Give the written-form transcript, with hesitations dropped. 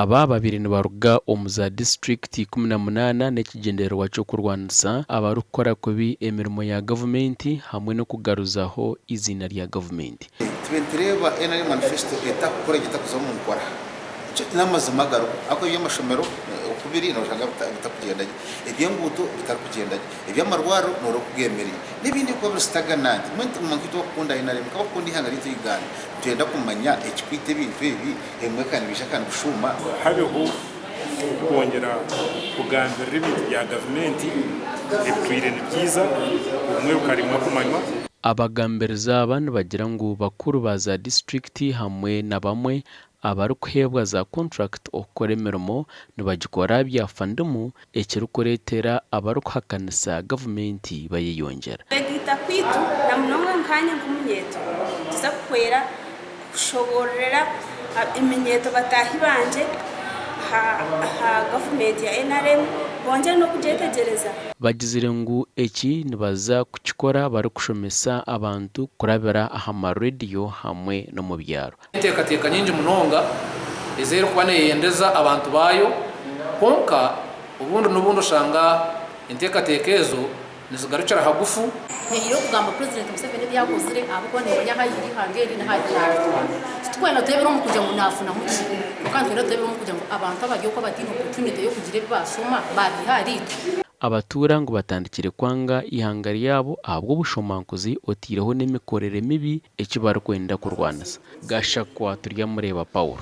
aba babiri nibaruga omuza district 18 n'ekigendererwa cyo kurwanisa abarukora kubi emirimo ya gavumenti hamwe no kugaruzaho izina rya gavumenti. Twentreba NRM manifesto etakukora gitakuza mu nkora n'amazi magaro ako y'amashomero kubiri no shanga bitakugendanye ibyo nguto bitakugendanye ibyo amarwaro no rokugemberi n'ibindi ko bistagana muntu mangito kunda NRM kabakundi hanga rito igana tugenda kumanya ekikwite bintu ibi emwe kandi bishakana gushuma habeho kongera kugambirira ibintu bya gavumenti ebitwire ni byiza umwe ukarimwa kumanywa. Abagambirizi abantu bagira ngo bakuru baza district hamwe na bamwe abarukuhebwa za contract okora emirimo nibagikora byafandumu ekirukuretera abarukuhakanisa gavumenti bayiyongera. Begita kwitu na mnonga nkanya nk'umunyeto kiza kukwera kushoborera iminyeto batahibanje ha gavumenti ya NRM bonje no kujetegereza bagizire ngo eki nibaza kukikora barukushomesa abantu kurabira aha radio hamwe no mu byaro. Teka nyinji munonga ezero kwane yendeza abantu bayo konka ubundi ushanga intekatekezo nizigarucara hagufu iyo kugamba president Museveni byaguzire abwo nebanya hayiri hangeri na hajya twena tebero mu kujya mu nafuna muki kandi rero tebero mu kujya ngo abantu abagiye ko batino opportunity yo kugira basoma babihari. Abatura ngo batandikire kwanga ihangari yabo ahubwo bushomankuzi otireho n'emikorere mibi ekibarukwenda kurwanasa. Gashakwa turya mureba Paul.